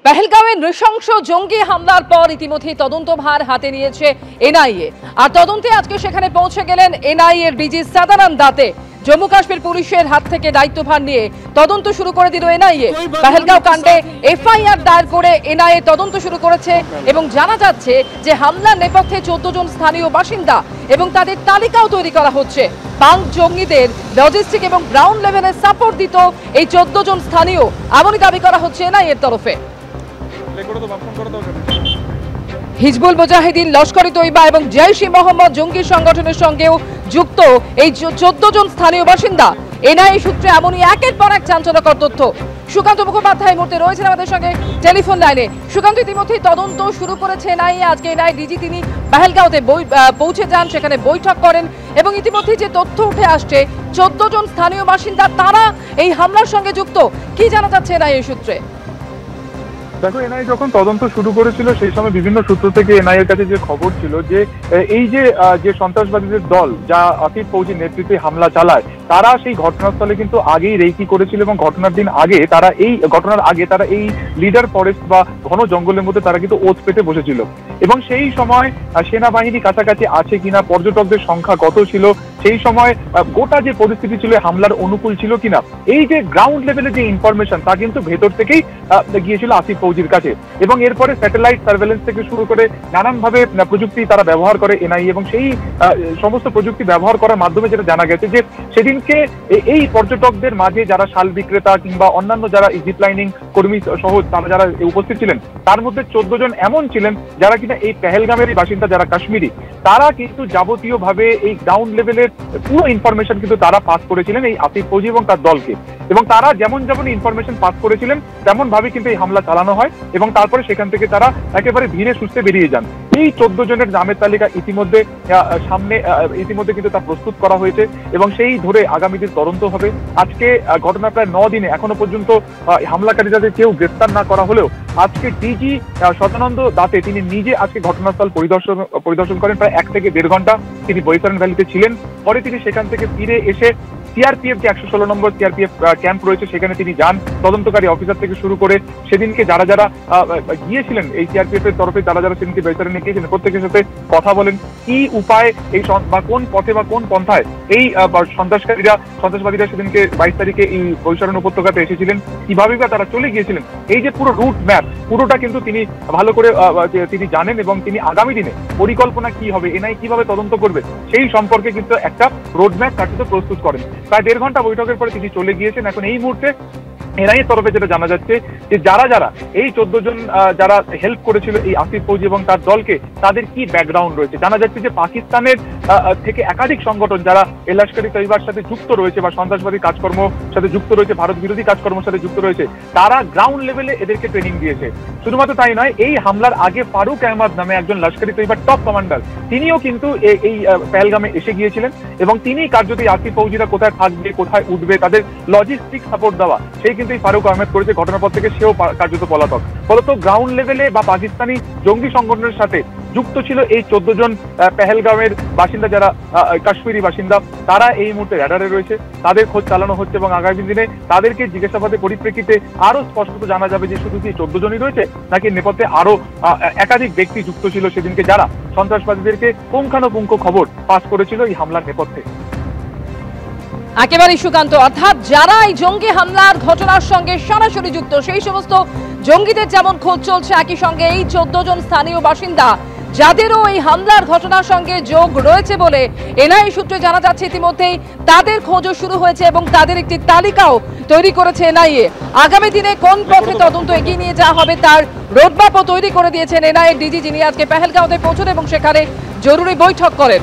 পেহেলগাঁওয়ে নৃশংস জঙ্গি হামলার পর ইতিমধ্যে তদন্তভার হাতে নিয়েছে এনআইএ। আর তদন্তে আজকে সেখানে পৌঁছে গেলেন এনআইএর ডিজি সদানন্দ দাতে। জম্মু কাশ্মীর পুলিশের হাত থেকে দায়িত্বভার নিয়ে তদন্ত শুরু করে দিল এনআইএ। পেহেলগাঁও কাণ্ডে এফআইআর দায়ের করে এনআইএ তদন্ত শুরু করেছে এবং জানা যাচ্ছে যে হামলার নেপথ্যে 14 জন স্থানীয় বাসিন্দা এবং তাদের তালিকাও তৈরি করা হচ্ছে। পাক জঙ্গিদের লজিস্টিক এবং গ্রাউন্ড লেভেলে সাপোর্ট দিত এই 14 জন স্থানীয়, এমনই দাবি করা হচ্ছে এনআইএর তরফে। হিজবুল মুজাহিদিন, লস্কর ই তৈবা এবং জৈশ-ই মোহাম্মদ জঙ্গি সংগঠনের সঙ্গেও যুক্ত এই 14 জন স্থানীয় বাসিন্দা। এনআইএ সূত্রে এমনই একের পর এক চাঞ্চল্যকর তথ্য। সুকান্ত মুখোপাধ্যায় এই মুহূর্তে রয়েছেন আমাদের সঙ্গে টেলিফোন লাইনে। সুকান্ত, ইতিমধ্যেই তদন্ত শুরু করেছে এনআইএ। আজকে এনআইএ ডিজি তিনি পেহেলগাঁওতে পৌঁছে যান, সেখানে বৈঠক করেন এবং ইতিমধ্যেই যে তথ্য উঠে আসছে 14 জন স্থানীয় বাসিন্দা তারা এই হামলার সঙ্গে যুক্ত, কি জানা যাচ্ছে এনআইএ সূত্রে? দেখো, এনআইএ যখন তদন্ত শুরু করেছিল সেই সময় বিভিন্ন সূত্র থেকে এনআইএর কাছে যে খবর ছিল যে এই যে সন্ত্রাসবাদীদের দল যা আসিফ ফৌজির নেতৃত্বে হামলা চালায়, তারা সেই ঘটনাস্থলে কিন্তু আগেই রেকি করেছিল এবং ঘটনার আগে তারা এই লিডার ফরেস্ট বা ঘন জঙ্গলের মধ্যে তারা কিন্তু ওত পেতে বসেছিল এবং সেই সময় সেনাবাহিনী কাছাকাছি আছে কিনা, পর্যটকদের সংখ্যা কত ছিল, সেই সময় গোটা যে পরিস্থিতি ছিল হামলার অনুকূল ছিল কিনা, এই যে গ্রাউন্ড লেভেলে যে ইনফরমেশন তা কিন্তু ভেতর থেকেই গিয়েছিল আসিফ ফৌজির কাছে। এবং এরপরে স্যাটেলাইট সার্ভেলেন্স থেকে শুরু করে নানানভাবে প্রযুক্তি তারা ব্যবহার করে এনআইএ এবং সেই সমস্ত প্রযুক্তি ব্যবহার করার মাধ্যমে যেটা জানা গেছে যে সেদিনকে এই পর্যটকদের মাঝে যারা শাল বিক্রেতা কিংবা অন্যান্য যারা জিপ লাইনিং কর্মী সহ তারা যারা উপস্থিত ছিলেন, তার মধ্যে 14 জন এমন ছিলেন যারা কিনা এই পেহেলগামের বাসিন্দা, যারা কাশ্মীরি, তারা কিন্তু যাবতীয় ভাবে এই গ্রাউন্ড লেভেলের পুরো ইনফরমেশন কিন্তু তারা পাস করেছিলেন এই আসিফ ফৌজি এবং তার দলকে। এবং তারা যেমন যেমন ইনফরমেশন পাস করেছিলেন তেমন ভাবে কিন্তু এই হামলা চালানো হয় এবং তারপরে সেখান থেকে তারা একেবারে ধীরে সুস্থে বেরিয়ে যান। এই 14 জনের নামের তালিকা ইতিমধ্যে কিন্তু তা প্রস্তুত করা হয়েছে এবং সেই ধরে আগামী দিন তদন্ত হবে। আজকে ঘটনা প্রায় 9 দিনে এখনো পর্যন্ত হামলাকারী যাদের কেউ গ্রেফতার না করা হলেও আজকে ডিজি সদানন্দ দাতে তিনি নিজে আজকে ঘটনাস্থল পরিদর্শন করেন। প্রায় 1 থেকে 1.5 ঘন্টা তিনি বৈতরণ ভ্যালিতে ছিলেন। পরে তিনি সেখান থেকে ফিরে এসে সিআরপিএফ যে 116 নম্বর সিআরপিএফ ক্যাম্প রয়েছে সেখানে তিনি যান। তদন্তকারী অফিসার থেকে শুরু করে সেদিনকে যারা গিয়েছিলেন এই সিআরপিএফ এর তরফে যারা সেদিনকে বৈতরণে গিয়েছিলেন প্রত্যেকের সাথে কথা বলেন, কি উপায় এই বা কোন পথে বা কোন পন্থায় এই সন্ত্রাসবাদীরা সেদিনকে 22 তারিখে এই বৈতরণ উপত্যকাতে এসেছিলেন, কিভাবে বা তারা চলে গিয়েছিলেন, এই যে পুরো রুট ম্যাপ পুরোটা কিন্তু তিনি ভালো করে তিনি জানেন এবং তিনি আগামী দিনে পরিকল্পনা কি হবে, এনআইএ কিভাবে তদন্ত করবে সেই সম্পর্কে কিন্তু একটা রোড ম্যাপ তার সাথে প্রস্তুত করেন। প্রায় 1.5 ঘন্টা বৈঠকের পরে তিনি চলে গিয়েছেন। এখন এই মুহূর্তে এনআইএর তরফে যেটা জানা যাচ্ছে যে যারা এই 14 জন যারা হেল্প করেছিল এই আসিফ ফৌজি এবং তার দলকে, তাদের কি ব্যাকগ্রাউন্ড রয়েছে। জানা যাচ্ছে যে পাকিস্তানের থেকে একাধিক সংগঠন যারা লস্কর ই তৈবার সাথে যুক্ত রয়েছে বা সন্ত্রাসবাদী কাজকর্ম সাথে যুক্ত রয়েছে, ভারত বিরোধী কাজকর্মের সাথে যুক্ত রয়েছে, তারা গ্রাউন্ড লেভেলে এদেরকে ট্রেনিং দিয়েছে। শুধুমাত্র তাই নয়, এই হামলার আগে ফারুক আহমদ নামে একজন লস্কর ই তৈবার টপ কমান্ডার, তিনিও কিন্তু এই পেহেলগামে এসে গিয়েছিলেন এবং তিনি কার্যত আসিফ ফৌজিরা কোথায় থাকবে, কোথায় উঠবে, তাদের লজিস্টিক সাপোর্ট দেওয়া সেই কিন্তু এই ফারুক আহমেদ করেছে। ঘটনার পর থেকে সেও কার্যত পলাতক। ফলত গ্রাউন্ড লেভেলে বা পাকিস্তানি জঙ্গি সংগঠনের সাথে যুক্ত ছিল এই 14 জন পেহেলগামের বাসিন্দা, যারা কাশ্মীরি বাসিন্দা, তারা এই মুহূর্তে র্যাডারে রয়েছে। তাদের খোঁজ চালানো হচ্ছে এবং আগামী দিনে তাদেরকে জিজ্ঞাসাবাদের পরিপ্রেক্ষিতে আরো স্পষ্টত জানা যাবে যে শুধু কি 14 জনই রয়েছে নাকি নেপথ্যে আরো একাধিক ব্যক্তি যুক্ত ছিল সেদিনকে, যারা সন্ত্রাসবাদীদেরকে পুঙ্খানুপুঙ্খ খবর পাস করেছিল এই হামলার নেপথ্যে। একেবারে সুকান্ত, অর্থাৎ যারা এই জঙ্গি হামলার ঘটনার সঙ্গে সরাসরি যুক্ত সেই সমস্ত জঙ্গিদের যেমন খোঁজ চলছে, একই সঙ্গে এই 14 জন স্থানীয় বাসিন্দা যাদেরও এই হামলার ঘটনার সঙ্গে যোগ রয়েছে বলে এনআইএ সূত্রে জানা যাচ্ছে ইতিমধ্যেই তাদের খোঁজও শুরু হয়েছে এবং তাদের একটি তালিকাও তৈরি করেছে এনআইএ। আগামী দিনে কোন পথে তদন্ত এগিয়ে নিয়ে যাওয়া হবে তার রোডম্যাপও তৈরি করে দিয়েছেন এনআইএ ডিজি, যিনি আজকে পেহেলগাঁওতে পৌঁছন এবং সেখানে জরুরি বৈঠক করেন।